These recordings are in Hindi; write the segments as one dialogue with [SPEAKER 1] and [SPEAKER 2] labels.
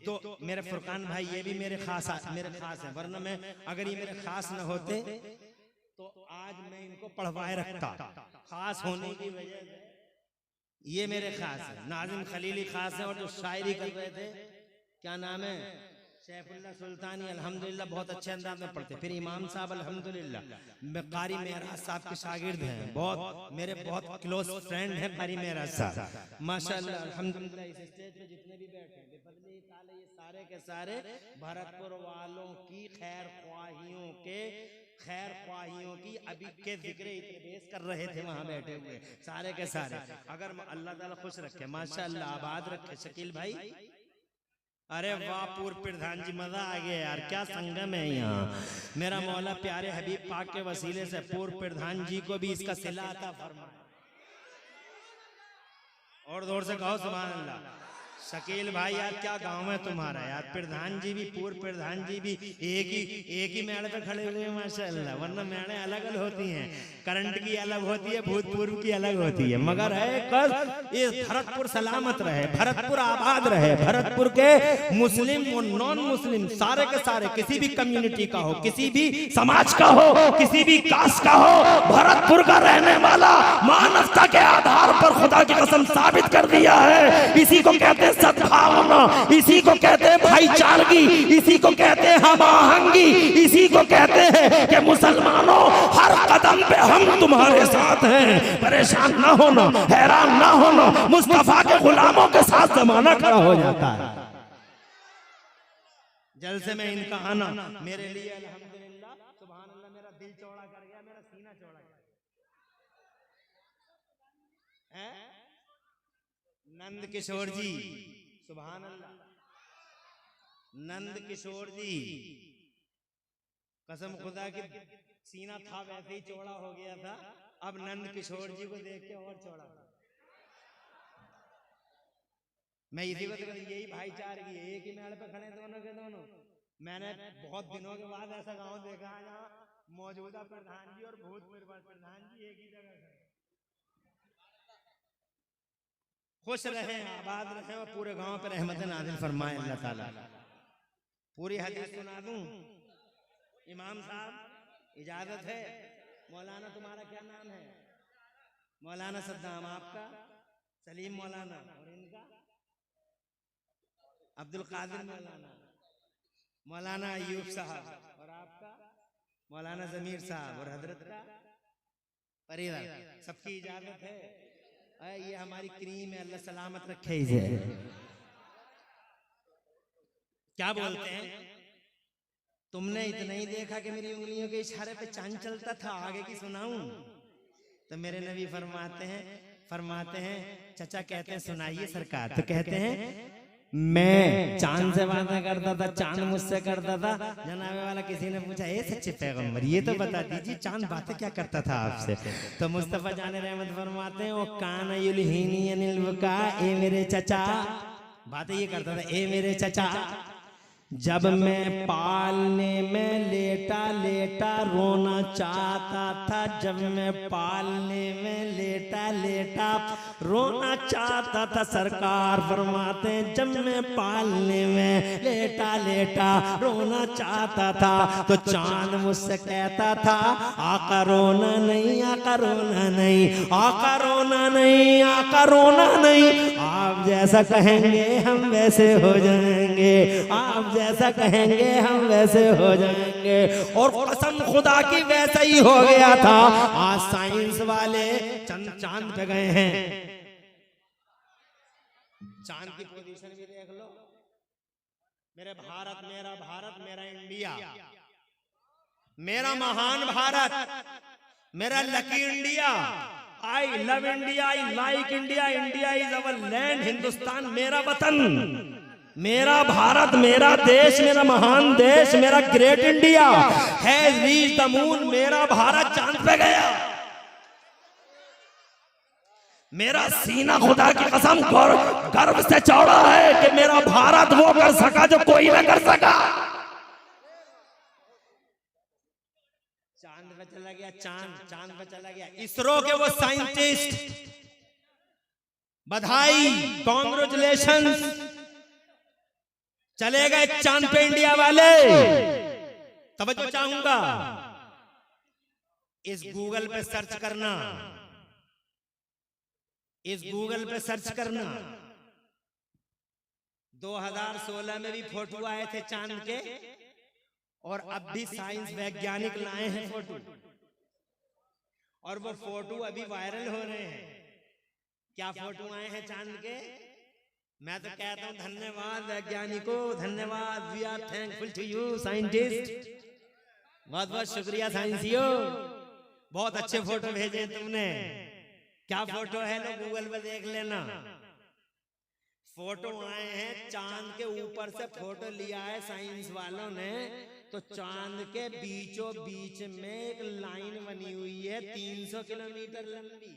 [SPEAKER 1] तो मेरे फुरकान भाई ये भी मेरे खास हैं, वरना मैं अगर ये मेरे खास न होते तो आज मैं इनको पढ़वाए रखता। खास होने की वजह से ये मेरे खास है। नाजिम खलीली खास है, और जो शायरी कर रहे थे क्या नाम है, सैफुल्लाह सुल्तानी अल्हम्दुलिल्लाह बहुत अच्छे अंदाज में पढ़ते। फिर इमाम साहब अल्हम्दुलिल्लाह कारी मेहराज साहब के शागिर्द हैं, बहुत मेरे बहुत क्लोज फ्रेंड हैं कारी मेहराज साहब माशाअल्लाह अल्हम्दुलिल्लाह। इस स्टेज पे जितने भी बैठे हैं बेफजली ताले ये सारे के सारे भरतपुर वालों की खैर ख्वाहियों की अभी के जिक्र इतने बेस कर रहे थे वहां बैठे हुए सारे के सारे। अगर अल्लाह ताला खुश रखे माशाअल्लाह आबाद रखे शकील भाई। अरे वाह पूर्व प्रधान जी मजा आ गया यार, क्या संगम है यहाँ। मेरा मौला प्यारे हबीब पाक के वसीले से पूर्व प्रधान जी को भी इसका सिला अता फरमाए। और जोर से कहो सुभान अल्लाह। शकील भाई यार क्या गांव है तुम्हारा यार, प्रधान जी भी पूर्व प्रधान जी भी एक ही मेड़े पे खड़े हुए हैं माशाअल्लाह। वरना मेड़े अलग अलग होती हैं, करंट की अलग होती है, भूतपूर्व की अलग होती है, मगर है कल ये भरतपुर सलामत रहे, भरतपुर आबाद रहे। भरतपुर के मुस्लिम और नॉन मुस्लिम सारे के सारे किसी भी कम्युनिटी का हो, किसी भी समाज का हो, किसी भी कास्ट का हो, भरतपुर का रहने वाला मानवता के आधार पर खुदा की कसम साबित कर दिया है। इसी को कहते हैं सद्भावना, इसी को कहते हैं भाईचारगी, इसी को कहते हैं हम आहंगी, इसी को कहते हैं कि मुसलमानों हर कदम पे हम तुम्हारे साथ हैं। परेशान ना होना, हैरान ना होना, मुस्तफा के गुलामों के साथ जमाना खड़ा हो जाता है। जलसे में इनका आना मेरे लिए अल्हम्दुलिल्लाह सुभान अल्लाह, मेरा दिल चौड़ा कर गया, मेरा सीना चौड़ा कर गया। नंद किशोर जी सुभान अल्लाह, नंद किशोर जी कसम खुदा की सीना था वैसे ही चौड़ा हो गया था, अब नंद किशोर जी को देख के और चौड़ा। मैं इसी को यही भाईचारे की एक ही मेड़ पे खड़े दोनों के दोनों। मैंने बहुत दिनों के बाद ऐसा गांव देखा है जहाँ मौजूदा प्रधान जी और भूतपूर्व प्रधान जी एक ही जगह खड़े। खुश रहे, आबाद रहे और पूरे गांव पे रहमत नाज़िल फरमाए अल्लाह ताला। पूरी हदीस सुना दूं इमाम साहब इजाजत है? मौलाना तुम्हारा क्या नाम है? मौलाना सद्दाम, आपका? सलीम मौलाना, और इनका अब्दुल कादिर मौलाना, मौलाना अयूब साहब, और आपका मौलाना जमीर साहब, और हजरत का फरीदा। सबकी इजाजत है। ये हमारी क्रीम है, अल्लाह सलामत रखे इसे। क्या बोलते हैं? तुमने इतना ही देखा कि मेरी उंगलियों के इशारे पे चांद चलता था, आगे की सुनाऊं? तो मेरे नबी फरमाते हैं चचा कहते हैं सुनाइए सरकार। तो कहते हैं मैं चांद से बातें करता था, चांद मुझसे करता था। जनाबे वाला किसी ने पूछा ए सच्चे पैगंबर ये तो बता दीजिए चांद बातें क्या करता था आपसे? तो मुस्तफा जाने रहमत फरमाते हैं वो कान युलहीनी अनिल वका, ए मेरे चचा बातें ये करता था, ए मेरे चचा जब मैं पालने में लेटा लेटा रोना चाहता था, जब मैं पालने में लेटा लेटा रोना चाहता था। सरकार फरमाते हैं जब मैं पालने में लेटा लेटा रोना चाहता था तो चांद मुझसे कहता था आका रोना नहीं, आका रोना नहीं, आका रोना नहीं, आका रोना नहीं। आप जैसा कहेंगे हम वैसे हो जाएंगे, आप जैसा कहेंगे हम वैसे हो जाएंगे। और कसम खुदा की वैसा ही हो गया था। आज साइंस वाले चांद पे गए हैं, चांद की पोजीशन भी देख लो। मेरा भारत मेरा इंडिया, मेरा महान भारत, मेरा lucky India. I love India, I like India, India is our land, Hindustan मेरा वतन, मेरा भारत, मेरा देश, मेरा महान देश, मेरा great India has reached the moon. मेरा भारत चांद पे गया। मेरा सीना खुदा की कसम गर्व से चौड़ा है कि मेरा भारत वो कर सका जो कोई ना कर सका। चांद पे चला गया, चांद पे चला गया। इसरो के वो साइंटिस्ट, बधाई, कॉन्ग्रेचुलेशंस। चले गए चांद पे इंडिया वाले। तवज्जो चाहूंगा, इस गूगल पे सर्च करना, इस गूगल पे सर्च करना। 2016 में भी फोटो आए थे चांद के, और अब भी साइंस वैज्ञानिक लाए हैं फोटो, और वो फोटो अभी वायरल हो रहे हैं। क्या फोटो आए हैं चांद के? मैं तो कहता हूं धन्यवाद वैज्ञानिकों, धन्यवाद, we are thankful to you scientist. बहुत बहुत शुक्रिया साइंसियों, बहुत अच्छे फोटो भेजे तुमने। क्या फोटो है, लोग गूगल पे देख लेना। फोटो आए हैं चांद के ऊपर से, फोटो लिया है साइंस वालों ने। तो चांद के बीचों बीच में एक लाइन बनी हुई है 300 किलोमीटर लंबी।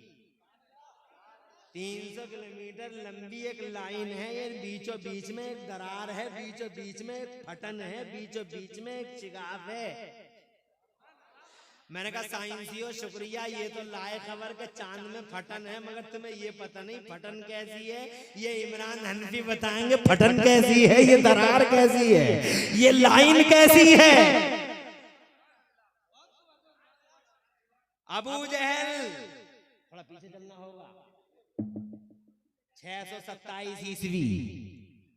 [SPEAKER 1] 300 किलोमीटर लंबी एक लाइन है। ये बीचों बीच में एक दरार है, बीचों बीच में एक फटन है, बीचों बीच में एक चिगाफ है। मैंने कहा साइंसियों शुक्रिया, ये तो लाए खबर के चांद में फटन है, मगर तुम्हें ये पता नहीं फटन कैसी है। ये इमरान हनफी बताएंगे फटन कैसी है, ये दरार कैसी है, ये लाइन कैसी है। अबू जहल, थोड़ा पीछे चलना होगा। 627 ईस्वी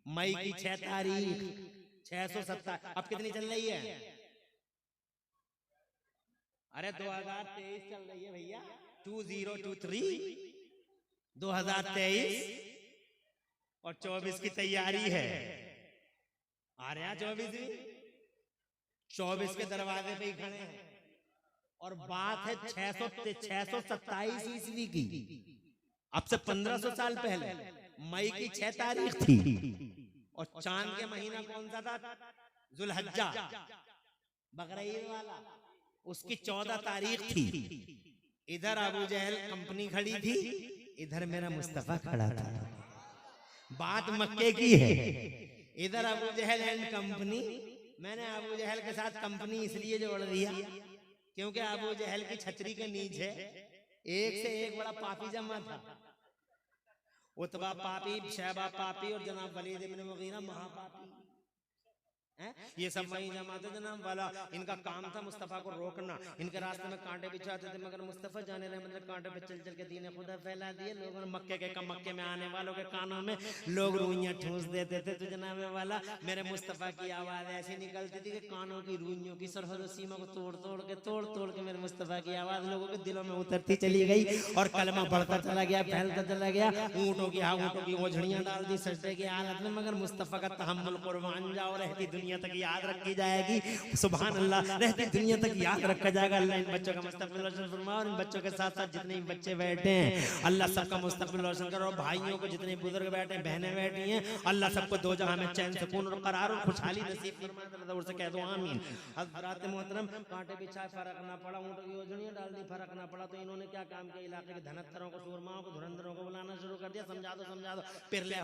[SPEAKER 1] मई की 6 तारीख 627। अब कितनी चल रही है? अरे 2023 चल रही है भैया, 2023 2023, और 24 की तैयारी है। आ रहा 24 के दरवाजे पे ही खड़े हैं। और बात है 627 ईस्वी की। अब से 1500 साल पहले मई की 6 तारीख थी, और चांद के महीना कौन सा था? जुल्हज्जा, बकरीद वाला, उसकी 14 तारीख थी। इधर अबू जहल कंपनी खड़ी थी, इधर मेरा मुस्तफा खड़ा था। बात मक्के की है। इधर अबू जहल एंड कंपनी। मैंने अबू जहल के साथ कंपनी इसलिए जोड़ दिया क्योंकि अबू जहल की छतरी के नीचे एक से एक बड़ा पापी जमा था। उतबा पापी, शैबा पापी, और जनाब वलीद इब्न मुगीरा महापापी। ये सब वही जमा थे जनाब वाला। इनका काम था मुस्तफा को रोकना। इनके रास्ते में कांटे बिछाते थे, मगर मुस्तफा जाने रहे मतलब कांटे पे चल चल के दीन खुदा फैला दिए। लोगों ने मक्के में आने वालों के कानों में लोग रूइयां ठूंस देते थे। तो जनाब वाला मेरे मुस्तफा की आवाज ऐसी निकलती थी कि कानों की रूइयों की सरहद सीमा को तोड़ तोड़ के मेरे मुस्तफा की आवाज लोगों के दिलों में उतरती चली गई, और कलमा बढ़ता चला गया, फैलता चला गया। ऊँटों की ओझड़ियां डाल दी सजदे की हालत में, मगर मुस्तफा का तहम्मुल कुर्बान जाओ, रहती दुनिया तक याद रखी जाएगी। सुभान अल्लाह, रहती दुनिया तक याद रखा जाएगा। अल्लाह इन बच्चों का मुस्तकबिल रोशन फरमाओ, और इन बच्चों के साथ साथ जितने बच्चे बैठे हैं अल्लाह सबका मुस्तकबिल रोशन करो। भाइयों को जितने बुजुर्ग बैठे हैं, बहनें बैठी हैं, अल्लाह सबको दो जहां में चैन सुकून और करार और खुशहाली नसीब फरमाए। उनसे कह दो आमीन। हज़रात मोहतरम, कांटे बिछाए फर्क ना पड़ा, ऊँटों की ओझड़ियां डाल दी फर्क ना पड़ा। तो इन्होंने क्या काम किया? इलाके के धनत्तरों को, सूरमाओं को, धुरंधरों को बुलाना शुरू कर दिया। समझा दो पिरले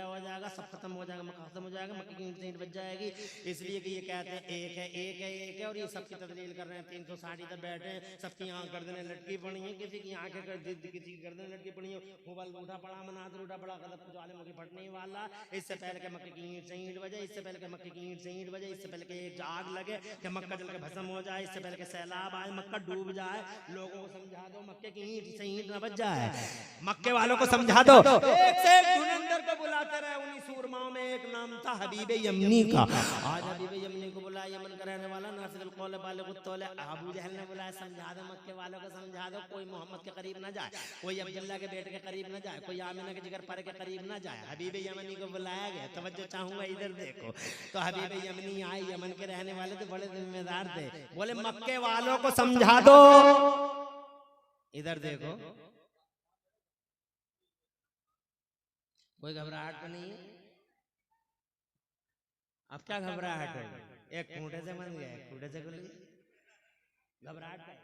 [SPEAKER 1] हो जाएगा, सब खत्म हो जाएगा, मक्का खत्म हो जाएगा, मक्के की ईंट बच जाएगी। इसलिए कि ये कहते हैं एक है, और ये सबकी तदलील कर रहे हैं। 360 इधर बैठे हैं, सबकी आंख गर्दनें लटकी पड़ी हैं, किसी की आंखें किसी की गर्दनें लटकी पड़ी हैं। मोबाइल उठा पड़ा, मनाद उठा पड़ा, गलत जालिम मुखी फटने वाला। इससे पहले के मक्के की ईंट से ईंट बजे, इससे पहले के मक्के की ईंट से ईंट बजे, इससे पहले के एक आग लगे कि मक्का जल के भस्म हो जाए, इससे पहले के सैलाब आए, मक्का डूब जाए। लोगों को समझा दो मक्के की ईंट से ईंट न बच जाए। मक्के वालों को समझा दो। एक से एक धुरंधर को बुलाते रहे। उन्हीं सूरमाओं में एक नाम था हबीब यमनी का। आज हबीब यमनी को बुलाया, यमन का रहने वाला, नासिरुल कौल बालिगुत तौल। अबू जहल ने बुलाया, समझा दो मक्के वालों को, समझा दो कोई मोहम्मद के करीब ना जाए, कोई अब्दुल्ला के बेटे के करीब ना जाए, कोई आमिना के जिगर पर के करीब ना जाए। हबीब यमनी को बुलाया गया। तवज्जो चाहूंगा, इधर देखो। तो हबीब यमनी आए, यमन के रहने वाले थे, बड़े जिम्मेदार थे। बोले मक्के वालों को समझा दो। इधर देखो, कोई घबराहट तो नहीं है? अब क्या घबराहट है? एक खूंटे से बन गया, एक खूंटे से खुल गया। घबराहट है?